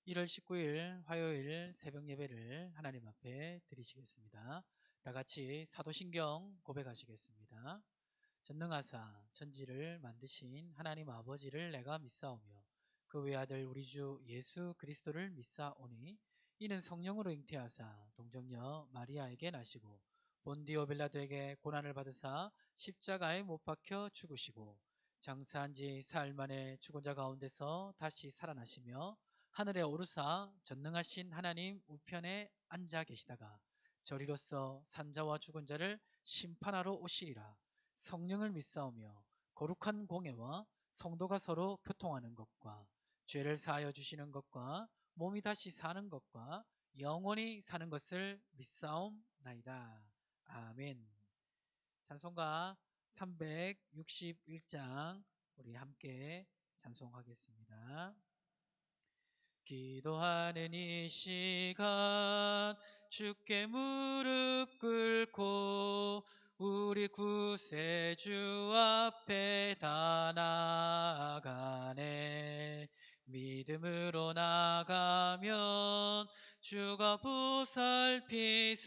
1월 19일 화요일 새벽 예배를 하나님 앞에 드리시겠습니다. 다 같이 사도신경 고백하시겠습니다. 전능하사 천지를 만드신 하나님 아버지를 내가 믿사오며 그 외아들 우리 주 예수 그리스도를 믿사오니 이는 성령으로 잉태하사 동정녀 마리아에게 나시고 본디오 빌라도에게 고난을 받으사 십자가에 못 박혀 죽으시고 장사한 지 사흘 만에 죽은 자 가운데서 다시 살아나시며 하늘에 오르사 전능하신 하나님 우편에 앉아 계시다가 저리로서 산자와 죽은 자를 심판하러 오시리라. 성령을 믿사오며 거룩한 공예와 성도가 서로 교통하는 것과 죄를 사하여 주시는 것과 몸이 다시 사는 것과 영원히 사는 것을 믿사옵나이다. 아멘. 찬송가 361장 우리 함께 찬송하겠습니다. 기도하는 이 시간 주께 무릎 꿇고 우리 구세주 앞에 다 나아가네. 믿음으로 나가면 주가 보살피사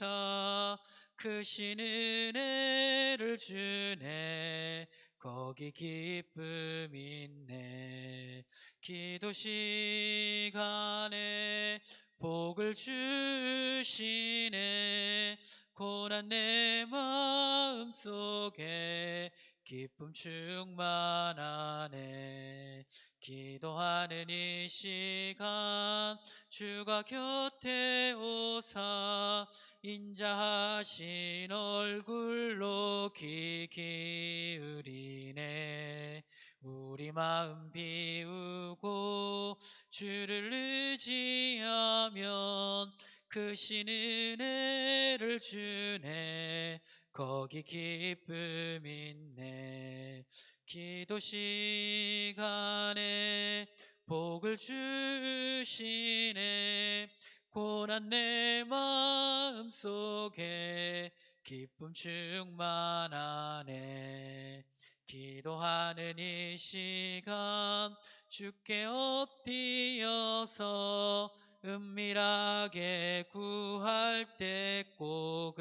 크신 은혜를 주네. 거기 기쁨 있네. 기도 시간에 복을 주시네. 고난 내 마음속에 기쁨 충만하네. 기도하는 이 시간 주가 곁에 오사 인자하신 얼굴로 귀 기울이네. 우리 마음 비우고 주를 의지하면 크신 은혜를 주네. 거기 기쁨 있네. 기도 시간에 복을 주시네. 고난 내 마음속에 기쁨 충만하네. 기도하는 이 시간 주께 엎드려서 은밀하게 구할 때 꼭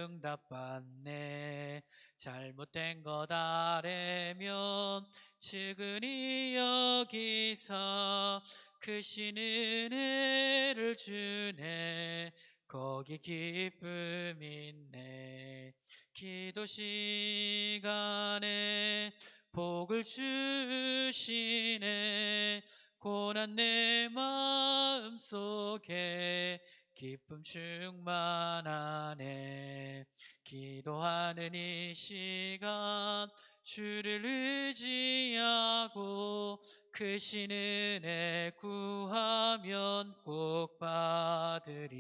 응답받네. 잘못된 것 아래면 측은히 여기사 크신 은혜를 주네. 거기 기쁨 있네. 기도 시간에 복을 주시네. 고난 내 마음속에 기쁨 충만하네. 기도하는 이 시간 주를 의지하고 크신 은혜 구하면 꼭 받으리라.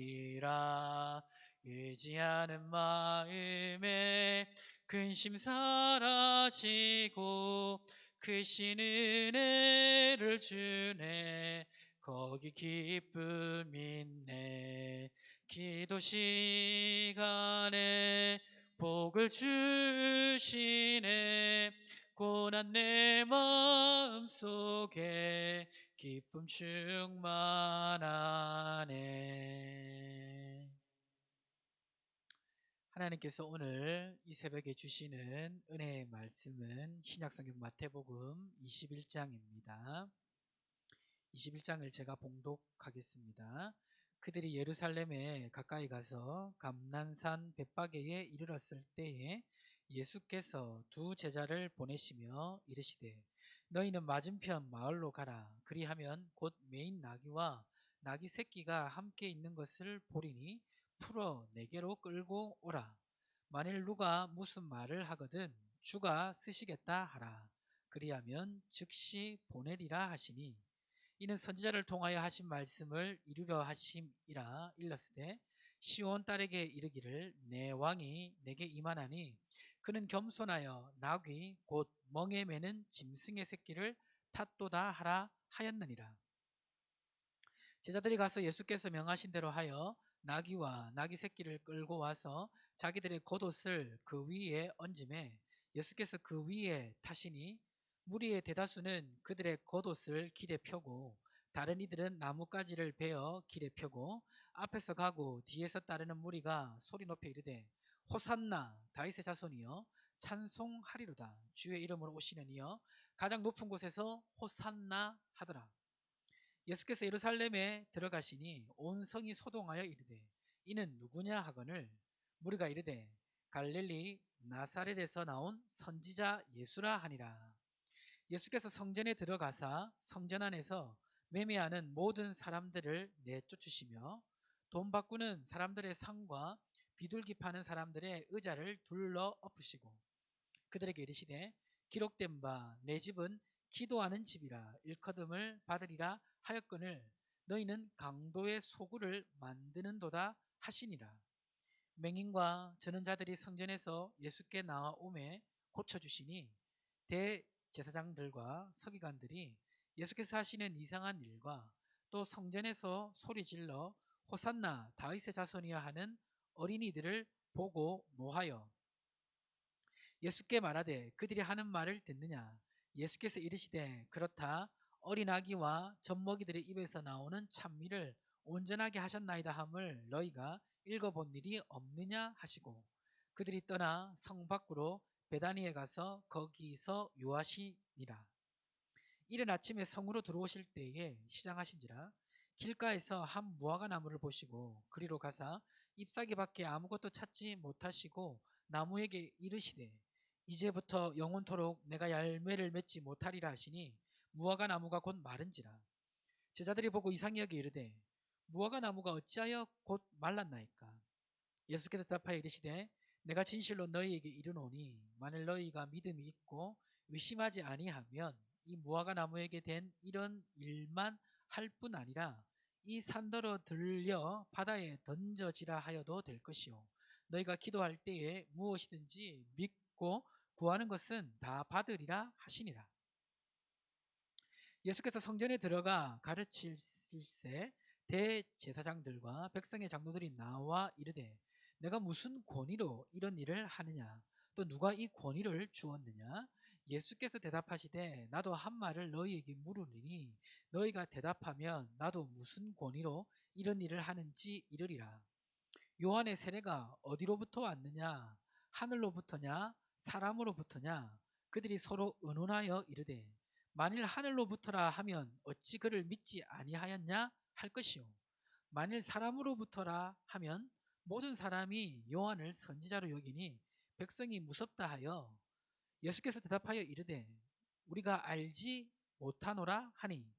의지하는 마음에 근심 사라지고 크신 은혜를 주네. 거기 기쁨 있네. 기도 시간에 복을 주시네. 고난 내 마음속에 기쁨 충만하네. 하나님께서 오늘 이 새벽에 주시는 은혜의 말씀은 신약성경 마태복음 21장입니다. 21장을 제가 봉독하겠습니다. 그들이 예루살렘에 가까이 가서 감난산 벳바게에 이르렀을 때에 예수께서 두 제자를 보내시며 이르시되 너희는 맞은편 마을로 가라. 그리하면 곧 매인 나귀와 나귀 새끼가 함께 있는 것을 보리니 풀어 내게로 끌고 오라. 만일 누가 무슨 말을 하거든 주가 쓰시겠다 하라. 그리하면 즉시 보내리라 하시니 이는 선지자를 통하여 하신 말씀을 이루려 하심이라. 일렀으되 시온 딸에게 이르기를 내 왕이 내게 임하나니 그는 겸손하여 나귀 곧 멍에 매는 짐승의 새끼를 탓도다 하라 하였느니라. 제자들이 가서 예수께서 명하신 대로 하여 나귀와 나귀 새끼를 끌고 와서 자기들의 겉옷을 그 위에 얹음에 예수께서 그 위에 타시니 무리의 대다수는 그들의 겉옷을 길에 펴고 다른 이들은 나뭇가지를 베어 길에 펴고 앞에서 가고 뒤에서 따르는 무리가 소리 높여 이르되 호산나 다윗의 자손이여 찬송하리로다. 주의 이름으로 오시는 이여 가장 높은 곳에서 호산나 하더라. 예수께서 예루살렘에 들어가시니 온 성이 소동하여 이르되 이는 누구냐 하거늘 무리가 이르되 갈릴리 나사렛에서 나온 선지자 예수라 하니라. 예수께서 성전에 들어가사 성전 안에서 매매하는 모든 사람들을 내쫓으시며 돈 바꾸는 사람들의 상과 비둘기 파는 사람들의 의자를 둘러 엎으시고 그들에게 이르시되 기록된 바 내 집은 기도하는 집이라 일컬음을 받으리라 하였거늘 너희는 강도의 소굴을 만드는도다 하시니라. 맹인과 저는 자들이 성전에서 예수께 나와오매 고쳐주시니 대제사장들과 서기관들이 예수께서 하시는 이상한 일과 또 성전에서 소리질러 호산나 다윗의 자손이여 하는 어린이들을 보고 노하여 예수께 말하되 그들이 하는 말을 듣느냐. 예수께서 이르시되 그렇다. 어린 아기와 젖먹이들의 입에서 나오는 찬미를 온전하게 하셨나이다 함을 너희가 읽어본 일이 없느냐 하시고 그들이 떠나 성 밖으로 베다니에 가서 거기서 유하시니라. 이른 아침에 성으로 들어오실 때에 시장하신지라 길가에서 한 무화과 나무를 보시고 그리로 가사 잎사귀밖에 아무것도 찾지 못하시고 나무에게 이르시되 이제부터 영원토록 내가 열매를 맺지 못하리라 하시니 무화과 나무가 곧 마른지라. 제자들이 보고 이상히 여겨 이르되 무화과 나무가 어찌하여 곧 말랐나이까. 예수께서 대답하여 이르시되 내가 진실로 너희에게 이르노니 만일 너희가 믿음이 있고 의심하지 아니하면 이 무화과 나무에게 된 이런 일만 할 뿐 아니라 이 산더러 들려 바다에 던져지라 하여도 될 것이요 너희가 기도할 때에 무엇이든지 믿고 구하는 것은 다 받으리라 하시니라. 예수께서 성전에 들어가 가르치실세 대제사장들과 백성의 장로들이 나와 이르되 내가 무슨 권위로 이런 일을 하느냐 또 누가 이 권위를 주었느냐. 예수께서 대답하시되 나도 한 말을 너희에게 물으리니 너희가 대답하면 나도 무슨 권위로 이런 일을 하는지 이르리라. 요한의 세례가 어디로부터 왔느냐 하늘로부터냐 사람으로부터냐. 그들이 서로 의논하여 이르되 만일 하늘로부터라 하면 어찌 그를 믿지 아니하였냐 할 것이요 만일 사람으로부터라 하면 모든 사람이 요한을 선지자로 여기니 백성이 무섭다 하여 예수께서 대답하여 이르되 우리가 알지 못하노라 하니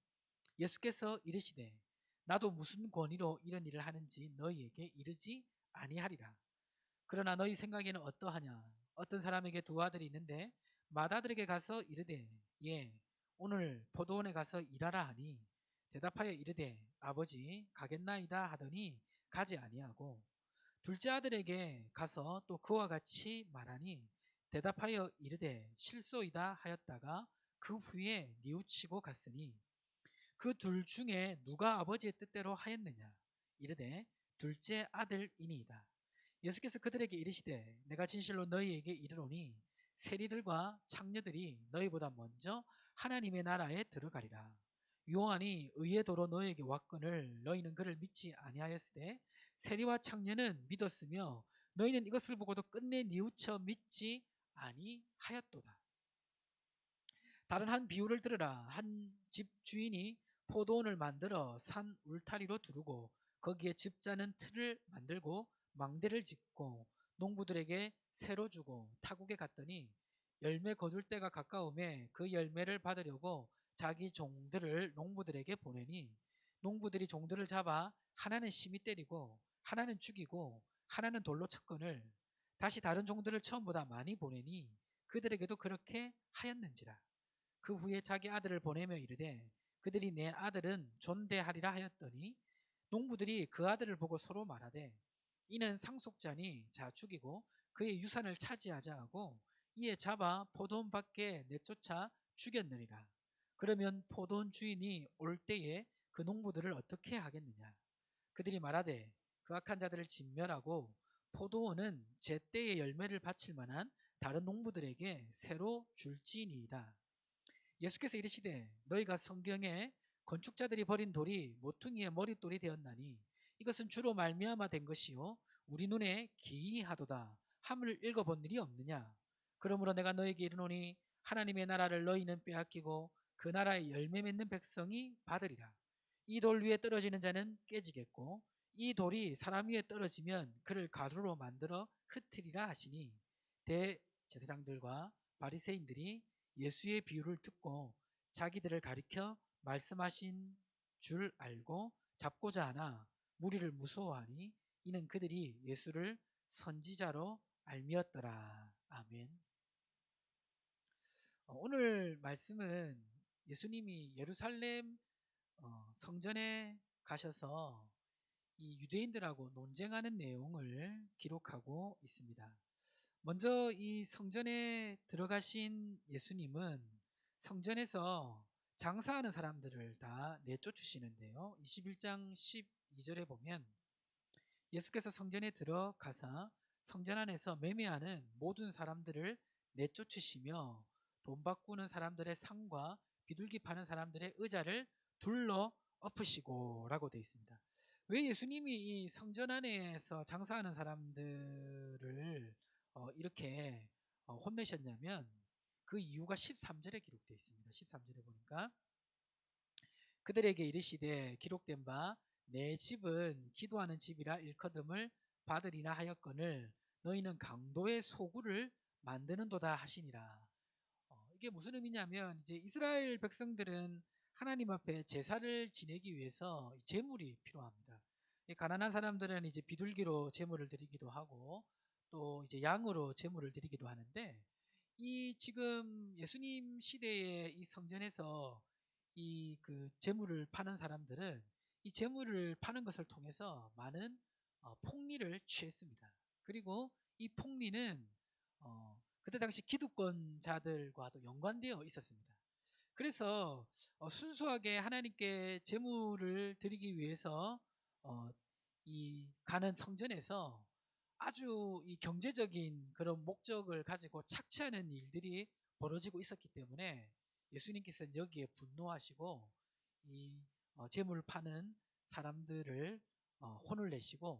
예수께서 이르시되 나도 무슨 권위로 이런 일을 하는지 너희에게 이르지 아니하리라. 그러나 너희 생각에는 어떠하냐. 어떤 사람에게 두 아들이 있는데 맏아들에게 가서 이르되 예 오늘 포도원에 가서 일하라 하니 대답하여 이르되 아버지 가겠나이다 하더니 가지 아니하고 둘째 아들에게 가서 또 그와 같이 말하니 대답하여 이르되 실소이다 하였다가 그 후에 뉘우치고 갔으니 그 둘 중에 누가 아버지의 뜻대로 하였느냐. 이르되 둘째 아들이니이다. 예수께서 그들에게 이르시되 내가 진실로 너희에게 이르노니 세리들과 창녀들이 너희보다 먼저 하나님의 나라에 들어가리라. 요한이 의의 도로 너희에게 왔거늘 너희는 그를 믿지 아니하였으되 세리와 창녀는 믿었으며 너희는 이것을 보고도 끝내 뉘우쳐 믿지 아니하였도다. 다른 한 비유를 들으라. 한 집 주인이 포도원을 만들어 산 울타리로 두르고 거기에 집 자는 틀을 만들고 망대를 짓고 농부들에게 새로 주고 타국에 갔더니 열매 거둘 때가 가까움에 그 열매를 받으려고 자기 종들을 농부들에게 보내니 농부들이 종들을 잡아 하나는 심히 때리고 하나는 죽이고 하나는 돌로 쳤거늘 다시 다른 종들을 처음보다 많이 보내니 그들에게도 그렇게 하였는지라. 그 후에 자기 아들을 보내며 이르되 그들이 내 아들은 존대하리라 하였더니 농부들이 그 아들을 보고 서로 말하되 이는 상속자니 자 죽이고 그의 유산을 차지하자 하고 이에 잡아 포도원 밖에 내쫓아 죽였느니라. 그러면 포도원 주인이 올 때에 그 농부들을 어떻게 하겠느냐. 그들이 말하되 그 악한 자들을 진멸하고 포도원은 제때의 열매를 바칠 만한 다른 농부들에게 새로 줄지니이다. 예수께서 이르시되 너희가 성경에 건축자들이 버린 돌이 모퉁이의 머릿돌이 되었나니 이것은 주로 말미암아 된 것이요 우리 눈에 기이하도다 함을 읽어본 일이 없느냐. 그러므로 내가 너에게 이르노니 하나님의 나라를 너희는 빼앗기고 그 나라의 열매 맺는 백성이 받으리라. 이 돌 위에 떨어지는 자는 깨지겠고 이 돌이 사람 위에 떨어지면 그를 가루로 만들어 흩트리라 하시니 대제사장들과 바리새인들이 예수의 비유를 듣고 자기들을 가리켜 말씀하신 줄 알고 잡고자 하나 무리를 무서워하니 이는 그들이 예수를 선지자로 알미었더라. 아멘. 오늘 말씀은 예수님이 예루살렘 성전에 가셔서 이 유대인들하고 논쟁하는 내용을 기록하고 있습니다. 먼저 이 성전에 들어가신 예수님은 성전에서 장사하는 사람들을 다 내쫓으시는데요. 21장 12절에 보면 예수께서 성전에 들어가사 성전 안에서 매매하는 모든 사람들을 내쫓으시며 돈 바꾸는 사람들의 상과 비둘기 파는 사람들의 의자를 둘러 엎으시고 라고 되어 있습니다. 왜 예수님이 이 성전 안에서 장사하는 사람들을 이렇게 혼내셨냐면 그 이유가 13절에 기록되어 있습니다. 13절에 보니까 그들에게 이르시되 기록된 바 내 집은 기도하는 집이라 일컬음을 받으리나 하였거늘 너희는 강도의 소굴을 만드는도다 하시니라. 이게 무슨 의미냐면 이제 이스라엘 백성들은 하나님 앞에 제사를 지내기 위해서 제물이 필요합니다. 가난한 사람들은 이제 비둘기로 제물을 드리기도 하고 또 이제 양으로 제물을 드리기도 하는데 이 지금 예수님 시대의 이 성전에서 이 그 제물을 파는 사람들은 이 제물을 파는 것을 통해서 많은 폭리를 취했습니다. 그리고 이 폭리는 그때 당시 기득권자들과도 연관되어 있었습니다. 그래서 순수하게 하나님께 제물을 드리기 위해서 어, 이 가는 성전에서 아주 이 경제적인 그런 목적을 가지고 착취하는 일들이 벌어지고 있었기 때문에 예수님께서는 여기에 분노하시고 이 제물 파는 사람들을 혼을 내시고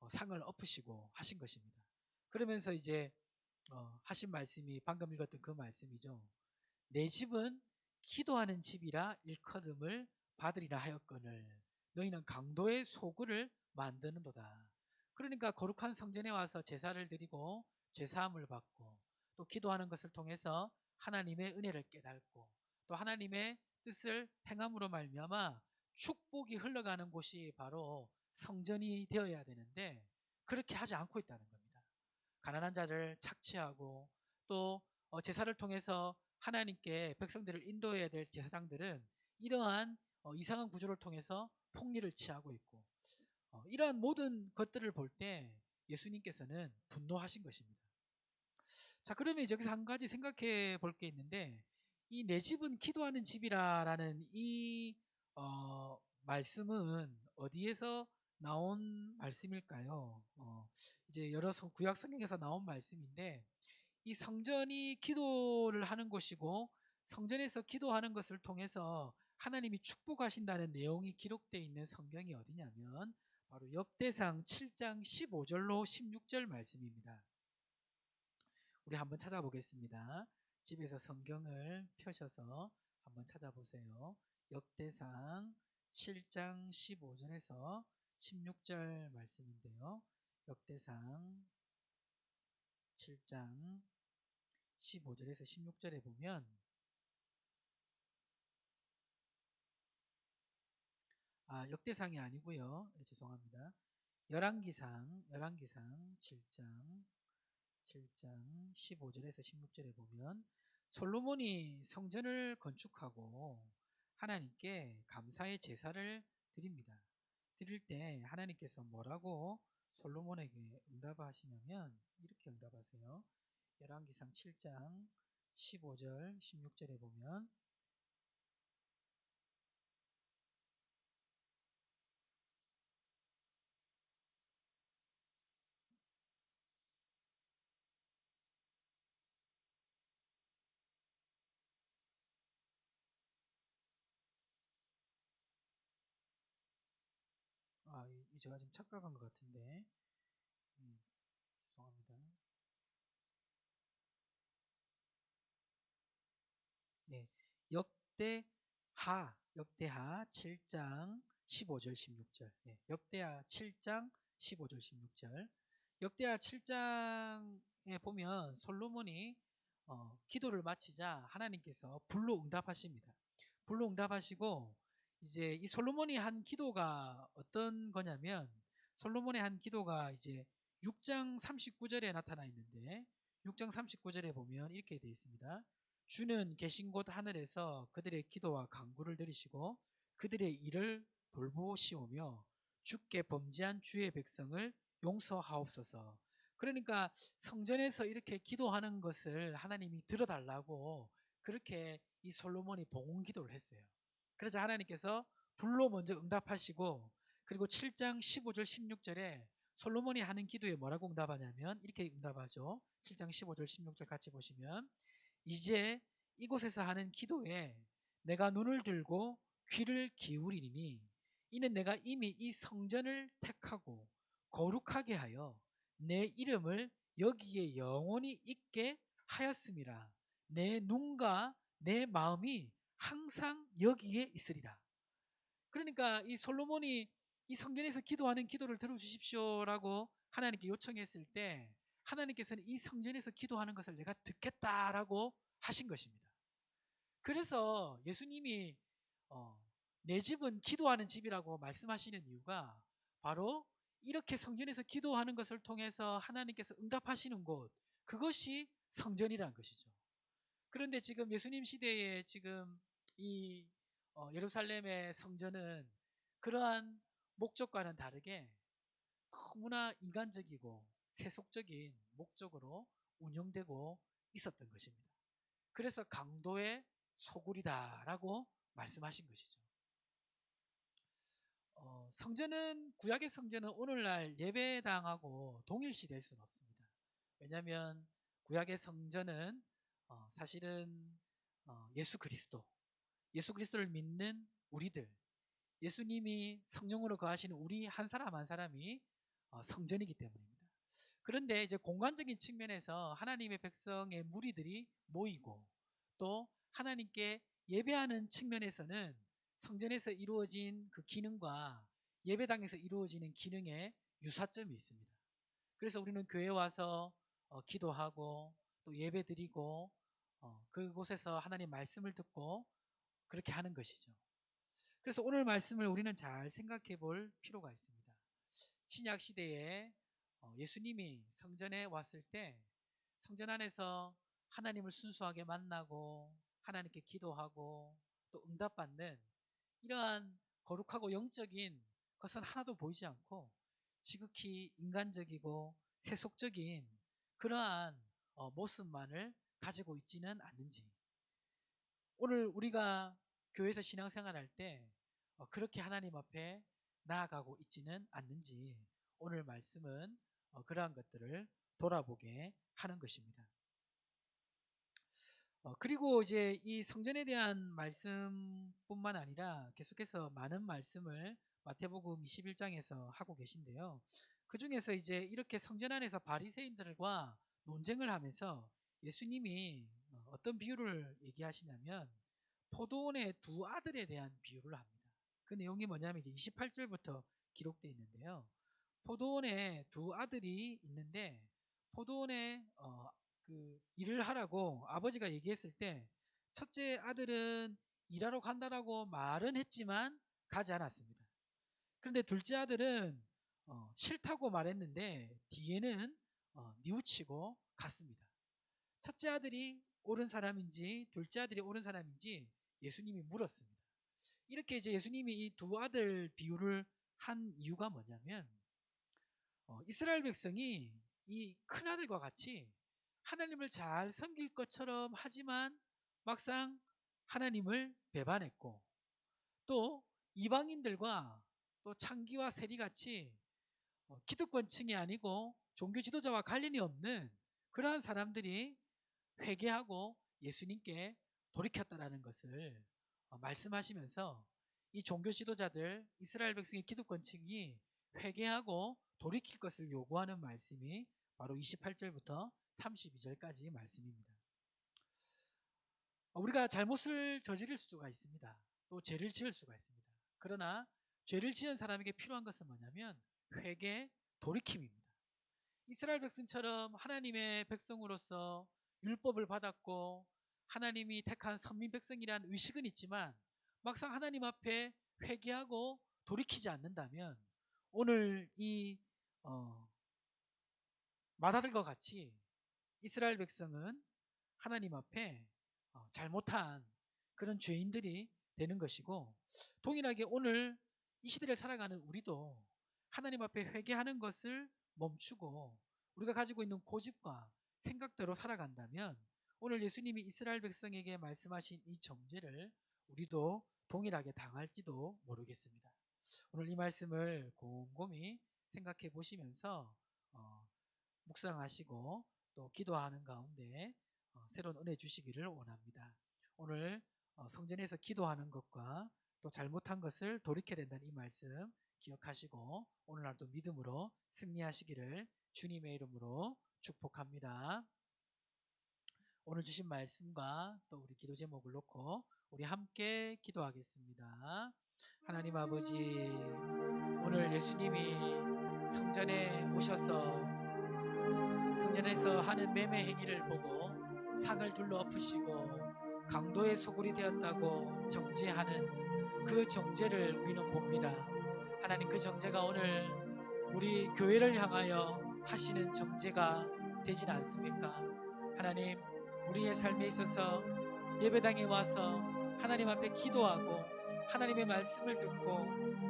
상을 엎으시고 하신 것입니다. 그러면서 이제 하신 말씀이 방금 읽었던 그 말씀이죠. 내 집은 기도하는 집이라 일컬음을 받으리라 하였거늘 너희는 강도의 소굴을 만드는도다. 그러니까 거룩한 성전에 와서 제사를 드리고 죄사함을 받고 또 기도하는 것을 통해서 하나님의 은혜를 깨닫고 또 하나님의 뜻을 행함으로 말미암아 축복이 흘러가는 곳이 바로 성전이 되어야 되는데 그렇게 하지 않고 있다는 겁니다. 가난한 자를 착취하고 또 제사를 통해서 하나님께 백성들을 인도해야 될 제사장들은 이러한 이상한 구조를 통해서 폭리를 취하고 있고 이러한 모든 것들을 볼 때 예수님께서는 분노하신 것입니다. 자, 그러면 여기서 한 가지 생각해 볼 게 있는데 이 내 집은 기도하는 집이라라는 이 말씀은 어디에서 나온 말씀일까요? 이제 여러 구약 성경에서 나온 말씀인데 이 성전이 기도를 하는 곳이고 성전에서 기도하는 것을 통해서 하나님이 축복하신다는 내용이 기록되어 있는 성경이 어디냐면 바로 역대상 7장 15절로 16절 말씀입니다. 우리 한번 찾아보겠습니다. 집에서 성경을 펴셔서 한번 찾아보세요. 역대상 7장 15절에서 16절 말씀인데요. 역대상 7장 15절에서 16절에 보면 역대상이 아니고요. 죄송합니다. 열왕기상 7장 15절에서 16절에 보면 솔로몬이 성전을 건축하고 하나님께 감사의 제사를 드립니다. 드릴 때 하나님께서 뭐라고 솔로몬에게 응답하시냐면 이렇게 응답하세요. 열왕기상 7장 15절 16절에 보면 제가 지금 착각한 것 같은데. 죄송합니다. 네, 역대하 7장 15절 16절. 네, 역대하 7장 15절 16절. 역대하 7장에 보면 솔로몬이 기도를 마치자 하나님께서 불로 응답하십니다. 불로 응답하시고 이제 이 솔로몬이 한 기도가 어떤 거냐면, 솔로몬의 한 기도가 이제 6장 39절에 나타나 있는데, 6장 39절에 보면 이렇게 되어 있습니다. 주는 계신 곳 하늘에서 그들의 기도와 간구를 들으시고 그들의 일을 돌보시오며 주께 범죄한 주의 백성을 용서하옵소서. 그러니까 성전에서 이렇게 기도하는 것을 하나님이 들어달라고 그렇게 이 솔로몬이 봉헌 기도를 했어요. 그래서 하나님께서 불로 먼저 응답하시고, 그리고 7장 15절 16절에 솔로몬이 하는 기도에 뭐라고 응답하냐면 이렇게 응답하죠. 7장 15절 16절 같이 보시면, 이제 이곳에서 하는 기도에 내가 눈을 들고 귀를 기울이니 이는 내가 이미 이 성전을 택하고 거룩하게 하여 내 이름을 여기에 영원히 있게 하였음이라. 내 눈과 내 마음이 항상 여기에 있으리라. 그러니까 이 솔로몬이 이 성전에서 기도하는 기도를 들어주십시오라고 하나님께 요청했을 때, 하나님께서는 이 성전에서 기도하는 것을 내가 듣겠다라고 하신 것입니다. 그래서 예수님이 내 집은 기도하는 집이라고 말씀하시는 이유가 바로 이렇게 성전에서 기도하는 것을 통해서 하나님께서 응답하시는 곳, 그것이 성전이라는 것이죠. 그런데 지금 예수님 시대에 지금 이 예루살렘의 성전은 그러한 목적과는 다르게 너무나 인간적이고 세속적인 목적으로 운영되고 있었던 것입니다. 그래서 강도의 소굴이다라고 말씀하신 것이죠. 성전은, 구약의 성전은 오늘날 예배당하고 동일시될 수는 없습니다. 왜냐하면 구약의 성전은 사실은 예수 그리스도를 믿는 우리들, 예수님이 성령으로 거하시는 우리 한 사람 한 사람이 성전이기 때문입니다. 그런데 이제 공간적인 측면에서 하나님의 백성의 무리들이 모이고 또 하나님께 예배하는 측면에서는 성전에서 이루어진 그 기능과 예배당에서 이루어지는 기능에 유사점이 있습니다. 그래서 우리는 교회 와서 기도하고 또 예배드리고 그곳에서 하나님 말씀을 듣고 그렇게 하는 것이죠. 그래서 오늘 말씀을 우리는 잘 생각해 볼 필요가 있습니다. 신약 시대에 예수님이 성전에 왔을 때 성전 안에서 하나님을 순수하게 만나고 하나님께 기도하고 또 응답받는 이러한 거룩하고 영적인 것은 하나도 보이지 않고 지극히 인간적이고 세속적인 그러한 모습만을 가지고 있지는 않는지, 오늘 우리가 교회에서 신앙생활할 때 그렇게 하나님 앞에 나아가고 있지는 않는지, 오늘 말씀은 그러한 것들을 돌아보게 하는 것입니다. 그리고 이제 이 성전에 대한 말씀뿐만 아니라 계속해서 많은 말씀을 마태복음 21장에서 하고 계신데요. 그 중에서 이제 이렇게 성전 안에서 바리새인들과 논쟁을 하면서 예수님이 어떤 비유를 얘기하시냐면 포도원의 두 아들에 대한 비유를 합니다. 그 내용이 뭐냐면 이제 28절부터 기록되어 있는데요. 포도원에 두 아들이 있는데 포도원에 그 일을 하라고 아버지가 얘기했을 때 첫째 아들은 일하러 간다라고 말은 했지만 가지 않았습니다. 그런데 둘째 아들은 싫다고 말했는데 뒤에는 뉘우치고 갔습니다. 첫째 아들이 옳은 사람인지 둘째 아들이 옳은 사람인지 예수님이 물었습니다. 이렇게 이제 예수님이 이 두 아들 비유를 한 이유가 뭐냐면 이스라엘 백성이 이 큰아들과 같이 하나님을 잘 섬길 것처럼 하지만 막상 하나님을 배반했고 또 이방인들과 또 창기와 세리같이 기득권층이 아니고 종교 지도자와 관련이 없는 그러한 사람들이 회개하고 예수님께 돌이켰다라는 것을 말씀하시면서 이 종교 지도자들, 이스라엘 백성의 기득권층이 회개하고 돌이킬 것을 요구하는 말씀이 바로 28절부터 32절까지 말씀입니다. 우리가 잘못을 저지를 수가 있습니다. 또 죄를 지을 수가 있습니다. 그러나 죄를 지은 사람에게 필요한 것은 뭐냐면 회개, 돌이킴입니다. 이스라엘 백성처럼 하나님의 백성으로서 율법을 받았고 하나님이 택한 선민 백성이라는 의식은 있지만 막상 하나님 앞에 회개하고 돌이키지 않는다면 오늘 이 마다들과 같이 이스라엘 백성은 하나님 앞에 잘못한 그런 죄인들이 되는 것이고, 동일하게 오늘 이 시대를 살아가는 우리도 하나님 앞에 회개하는 것을 멈추고 우리가 가지고 있는 고집과 생각대로 살아간다면 오늘 예수님이 이스라엘 백성에게 말씀하신 이 정죄를 우리도 동일하게 당할지도 모르겠습니다. 오늘 이 말씀을 곰곰이 생각해 보시면서 묵상하시고 또 기도하는 가운데 새로운 은혜 주시기를 원합니다. 오늘 성전에서 기도하는 것과 또 잘못한 것을 돌이켜야 된다는 이 말씀 기억하시고 오늘날도 믿음으로 승리하시기를 주님의 이름으로 축복합니다. 오늘 주신 말씀과 또 우리 기도 제목을 놓고 우리 함께 기도하겠습니다. 하나님 아버지, 오늘 예수님이 성전에 오셔서 성전에서 하는 매매 행위를 보고 상을 둘러 엎으시고 강도의 소굴이 되었다고 정죄하는 그 정죄를 우리는 봅니다. 하나님, 그 정죄가 오늘 우리 교회를 향하여 하시는 정죄가 되진 않습니까? 하나님, 우리의 삶에 있어서 예배당에 와서 하나님 앞에 기도하고 하나님의 말씀을 듣고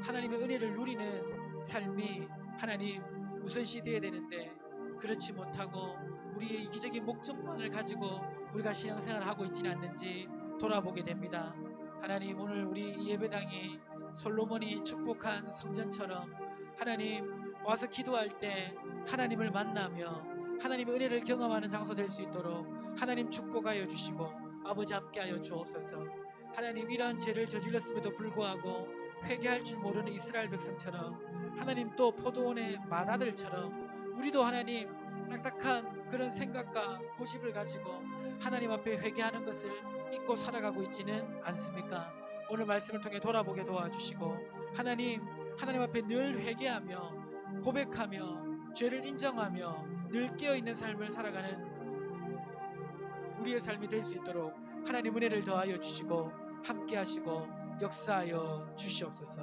하나님의 은혜를 누리는 삶이 하나님 우선시 되어야 되는데 그렇지 못하고 우리의 이기적인 목적만을 가지고 우리가 신앙생활을 하고 있지는 않는지 돌아보게 됩니다. 하나님, 오늘 우리 예배당이 솔로몬이 축복한 성전처럼 하나님 와서 기도할 때 하나님을 만나며 하나님의 은혜를 경험하는 장소 될 수 있도록 하나님 축복하여 주시고 아버지 함께하여 주옵소서. 하나님, 이러한 죄를 저질렀음에도 불구하고 회개할 줄 모르는 이스라엘 백성처럼 하나님 또 포도원의 마다들처럼 우리도 하나님 딱딱한 그런 생각과 고집을 가지고 하나님 앞에 회개하는 것을 잊고 살아가고 있지는 않습니까? 오늘 말씀을 통해 돌아보게 도와주시고 하나님 앞에 늘 회개하며 고백하며 죄를 인정하며 늘 깨어있는 삶을 살아가는 우리의 삶이 될 수 있도록 하나님 은혜를 더하여 주시고 함께 하시고 역사하여 주시옵소서.